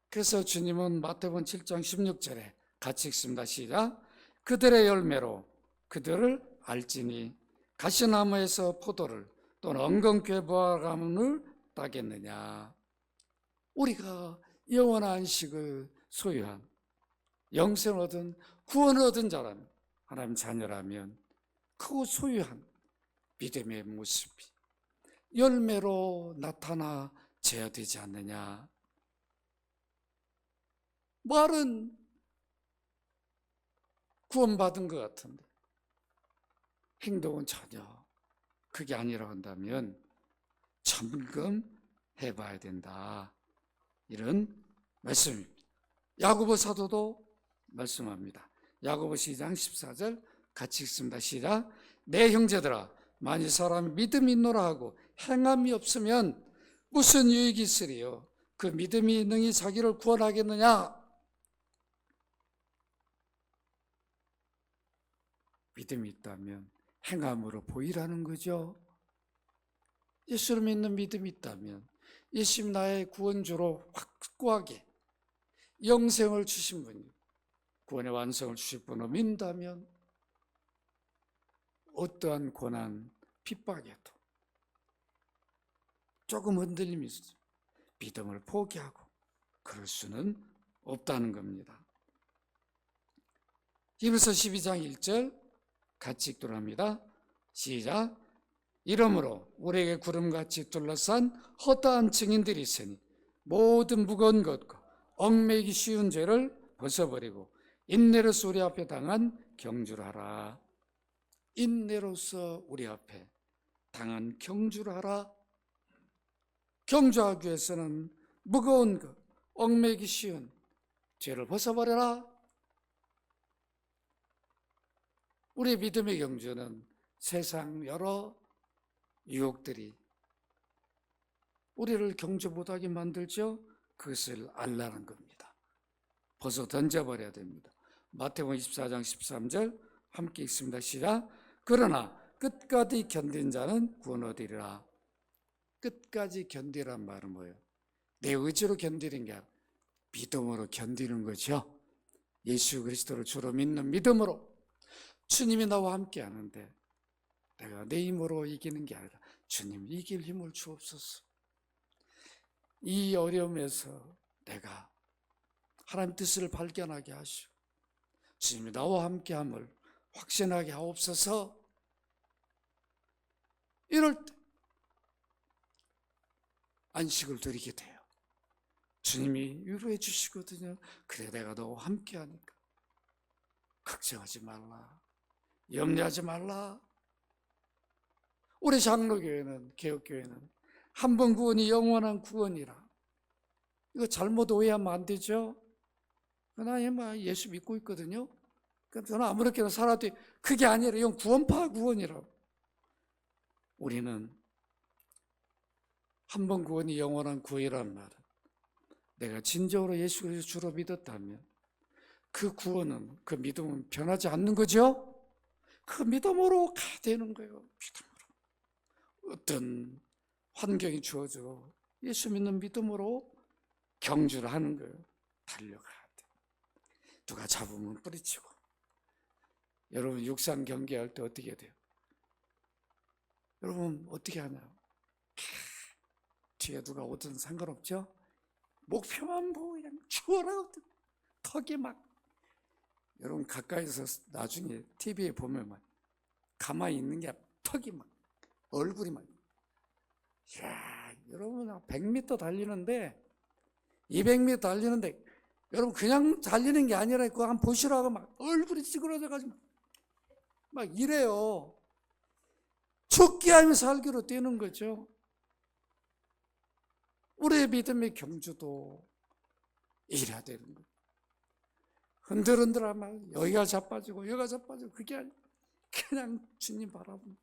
그래서 주님은 마태복음 7장 16절에 같이 읽습니다. 시작. 그들의 열매로 그들을 알지니 가시나무에서 포도를 또는 엉겅퀴에 무화과나무를 따겠느냐. 우리가 영원한 안식을 소유한, 영생을 얻은, 구원을 얻은 자라면, 하나님 자녀라면 그 소유한 믿음의 모습이 열매로 나타나져야 되지 않느냐. 말은 구원받은 것 같은데 행동은 전혀 그게 아니라고 한다면 점검해 봐야 된다. 이런 말씀입니다. 야고보 사도도 말씀합니다. 야고보 2장 14절 같이 읽습니다. 시작. 내 형제들아, 만일 사람이 믿음이 있노라 하고 행함이 없으면 무슨 유익이 있으리요? 그 믿음이 능히 자기를 구원하겠느냐? 믿음이 있다면 행함으로 보이라는 거죠. 예수를 믿는 믿음이 있다면, 예수님 나의 구원주로 확고하게 영생을 주신 분이, 구원의 완성을 주실 분을 믿는다면 어떠한 고난, 핍박에도 조금 흔들림이 있어요. 믿음을 포기하고 그럴 수는 없다는 겁니다. 히브리서 12장 1절 같이 읽도록 합니다. 시작. 이러므로 우리에게 구름같이 둘러싼 허다한 증인들이 있으니 모든 무거운 것과 얽매이기 쉬운 죄를 벗어버리고 인내로서 우리 앞에 당한 경주를 하라. 인내로서 우리 앞에 당한 경주를 하라. 경주하기 위해서는 무거운 것, 얽매이기 쉬운 죄를 벗어버려라. 우리 믿음의 경주는 세상 여러 유혹들이 우리를 경주 못하게 만들죠. 그것을 알라는 겁니다. 벗어 던져버려야 됩니다. 마태복음 24장 13절 함께 읽습니다. 시작. 그러나 끝까지 견딘 자는 구원 얻으리라. 끝까지 견디란 말은 뭐예요? 내 의지로 견디는 게 아니라 믿음으로 견디는 거죠. 예수 그리스도를 주로 믿는 믿음으로. 주님이 나와 함께 하는데 내가 내 힘으로 이기는 게 아니라 주님 이길 힘을 주옵소서. 이 어려움에서 내가 하나님 뜻을 발견하게 하시오. 주님이 나와 함께함을 확신하게 하옵소서. 이럴 때 안식을 드리게 돼요. 주님이 위로해 주시거든요. 그래, 내가 너와 함께하니까 걱정하지 말라, 염려하지 말라. 우리 장로교회는, 개혁교회는 한 번 구원이 영원한 구원이라. 이거 잘못 오해하면 안 되죠. 나 예수 믿고 있거든요. 저는 아무렇게나 살아도 그게 아니라 이건 구원파 구원이라고. 우리는 한 번 구원이 영원한 구원이란 말은 내가 진정으로 예수 그리스도 주로 믿었다면 그 구원은, 그 믿음은 변하지 않는 거죠. 그 믿음으로 가야 되는 거예요. 믿음으로. 어떤 환경이 주어져 예수 믿는 믿음으로 경주를 하는 거예요. 달려가야 돼. 누가 잡으면 뿌리치고. 여러분 육상 경기할 때 어떻게 돼요? 여러분 어떻게 하나요? 뒤에 누가 오든 상관없죠? 목표만 보고 그냥 죽어라. 턱이 막, 여러분 가까이서 나중에 TV에 보면 막 가만히 있는 게 턱이 막, 얼굴이 막, 이야, 여러분 100m 달리는데 200m 달리는데 여러분 그냥 달리는 게 아니라 그거 한번 보시라고 막 얼굴이 찌그러져가지고 막 이래요. 죽게 하며 살기로 뛰는 거죠. 우리의 믿음의 경주도 이래야 되는 거예요. 흔들흔들하면 여기가 자빠지고 여기가 자빠지고 그게 아니라 그냥 주님 바라보면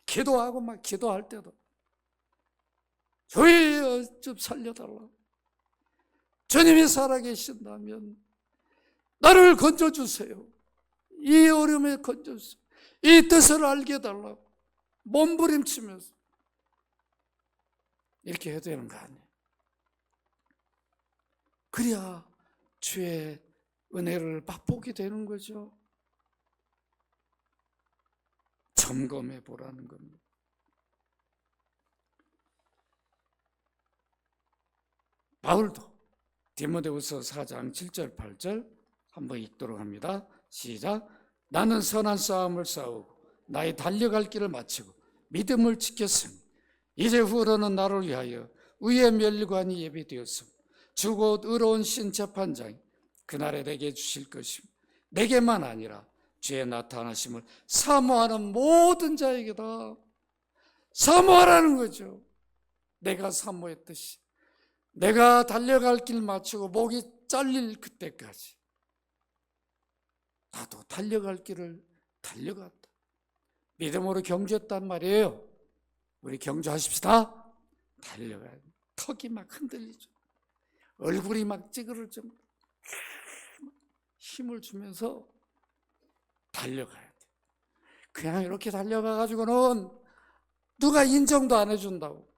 기도하고 막 기도할 때도 주여 좀 살려달라. 주님이 살아계신다면 나를 건져주세요. 이 어려움에 건져주세요. 이 뜻을 알게 해달라고 몸부림치면서 이렇게 해야 되는 거 아니에요. 그래야 주의 은혜를 맛보게 되는 거죠. 점검해 보라는 겁니다. 바울도 디모데후서 4장 7절 8절 한번 읽도록 합니다. 시작. 나는 선한 싸움을 싸우고 나의 달려갈 길을 마치고 믿음을 지켰으니 이제 후로는 나를 위하여 의의 멸관이 예비되었으며 주 곧 의로운 신재판장이 그날에 내게 주실 것이며 내게만 아니라 주의 나타나심을 사모하는 모든 자에게다. 사모하라는 거죠. 내가 사모했듯이 내가 달려갈 길 마치고 목이 잘릴 그때까지 나도 달려갈 길을 달려갔다. 믿음으로 경주했단 말이에요. 우리 경주하십시다. 달려가야 돼. 턱이 막 흔들리죠. 얼굴이 막 찌그러져. 힘을 주면서 달려가야 돼. 그냥 이렇게 달려가가지고는 누가 인정도 안 해준다고.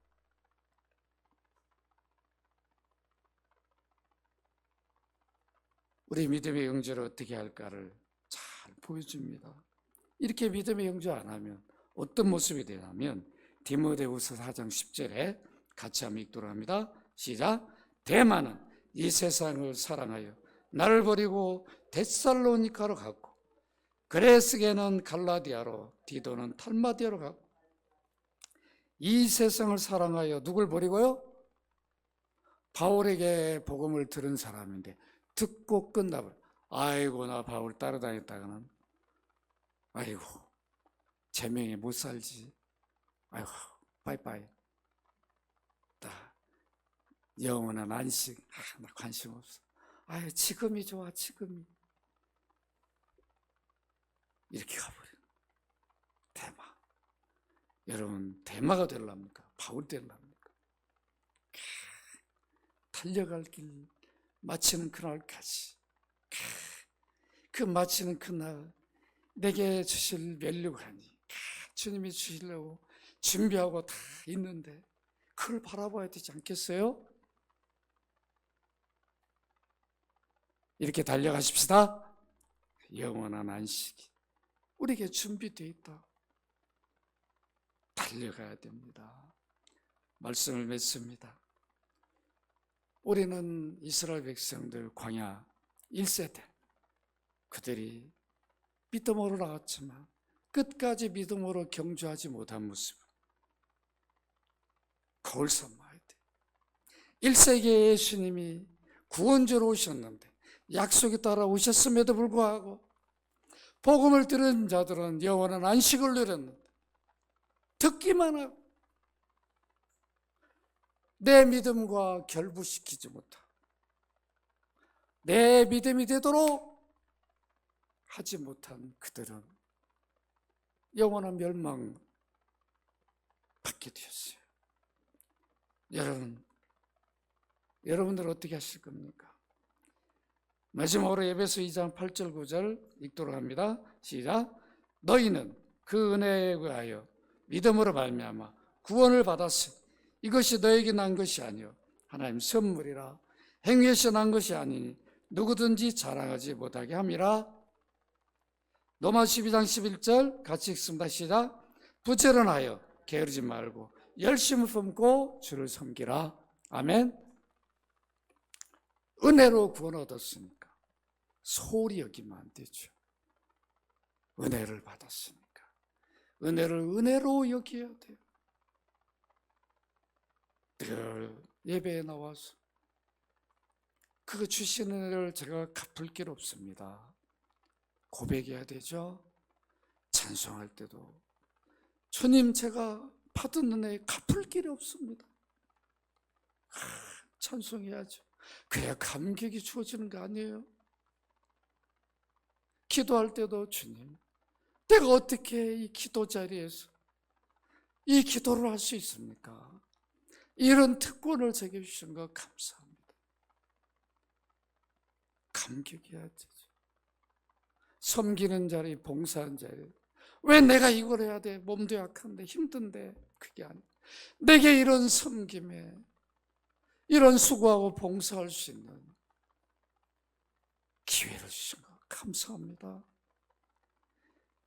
우리 믿음의 영주를 어떻게 할까를 잘 보여줍니다. 이렇게 믿음의 영주 안 하면 어떤 모습이 되냐면 디모데후서 4장 10절에 같이 한번 읽도록 합니다. 시작. 대만은 이 세상을 사랑하여 나를 버리고 데살로니카로 갔고 그레스게는 갈라디아로 디도는 달마디아로 갔고 이 세상을 사랑하여 누굴 버리고요? 바울에게 복음을 들은 사람인데 듣고 끝나버려. 아이고 나 바울 따라다녔다가는 아이고 제명에 못 살지. 아이고 빠이빠이. 나 영원한 안식. 나 관심 없어. 아유 지금이 좋아 지금이. 이렇게 가버려. 대마. 여러분 대마가 되려합니까? 바울 되려합니까? 달려갈 길 마치는 그날까지 그 마치는 그날 내게 주실 면류관이 주님이 주시려고 준비하고 다 있는데 그걸 바라봐야 되지 않겠어요? 이렇게 달려가십시다. 영원한 안식이 우리에게 준비되어 있다. 달려가야 됩니다. 말씀을 맺습니다. 우리는 이스라엘 백성들 광야 1세대 그들이 믿음으로 나갔지만 끝까지 믿음으로 경주하지 못한 모습 거울 삼아야 돼. 1세기에 예수님이 구원주로 오셨는데 약속에 따라 오셨음에도 불구하고 복음을 들은 자들은 영원한 안식을 누렸는데 듣기만 하고 내 믿음과 결부시키지 못하고 내 믿음이 되도록 하지 못한 그들은 영원한 멸망 받게 되었어요. 여러분들 어떻게 하실 겁니까? 마지막으로 에베소 2장 8절 9절 읽도록 합니다. 시작. 너희는 그 은혜에 의하여 믿음으로 말미암아 구원을 받았으니 이것이 너에게 난 것이 아니요 하나님 선물이라 행위에서 난 것이 아니니 누구든지 자랑하지 못하게 함이라. 로마 12장 11절 같이 읽습니다. 시작. 부지런하여 게으르지 말고 열심을 품고 주를 섬기라. 아멘. 은혜로 구원 얻었으니까 소홀히 여기면 안 되죠. 은혜를 받았으니까 은혜를 은혜로 여겨야 돼요. 늘 예배에 나와서 그 주신 은혜를 제가 갚을 길 없습니다. 고백해야 되죠. 찬송할 때도 주님, 제가 받은 은혜 갚을 길이 없습니다. 찬송해야죠. 그래야 감격이 주어지는 거 아니에요? 기도할 때도 주님, 내가 어떻게 이 기도 자리에서 이 기도를 할 수 있습니까? 이런 특권을 제게 주신 거 감사합니다. 감격해야 되죠. 섬기는 자리, 봉사하는 자리, 왜 내가 이걸 해야 돼? 몸도 약한데 힘든데. 그게 아니에요. 내게 이런 섬김에 이런 수고하고 봉사할 수 있는 기회를 주신 거 감사합니다.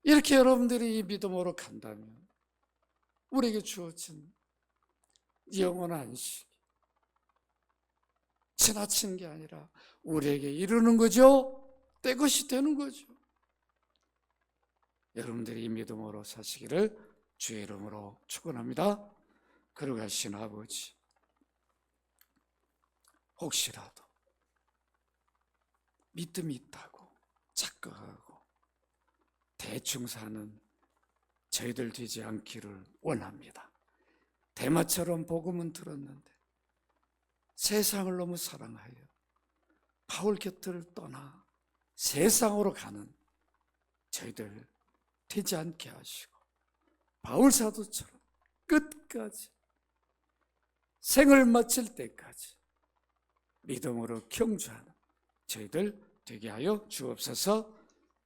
이렇게 여러분들이 이 믿음으로 간다면 우리에게 주어진 영원한 안식이 지나치는 게 아니라 우리에게 이루는 거죠. 때 것이 되는 거죠. 여러분들이 이 믿음으로 사시기를 주의 이름으로 축원합니다. 걸어가신 아버지, 혹시라도 믿음이 있다고 착각하고 대충 사는 저희들 되지 않기를 원합니다. 대마처럼 복음은 들었는데 세상을 너무 사랑하여 바울 곁을 떠나 세상으로 가는 저희들 되지 않게 하시고 바울 사도처럼 끝까지 생을 마칠 때까지 믿음으로 경주하는 저희들 되게 하여 주옵소서.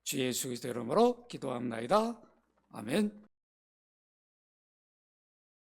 주 예수 그리스도 이름으로 기도합나이다. 아멘.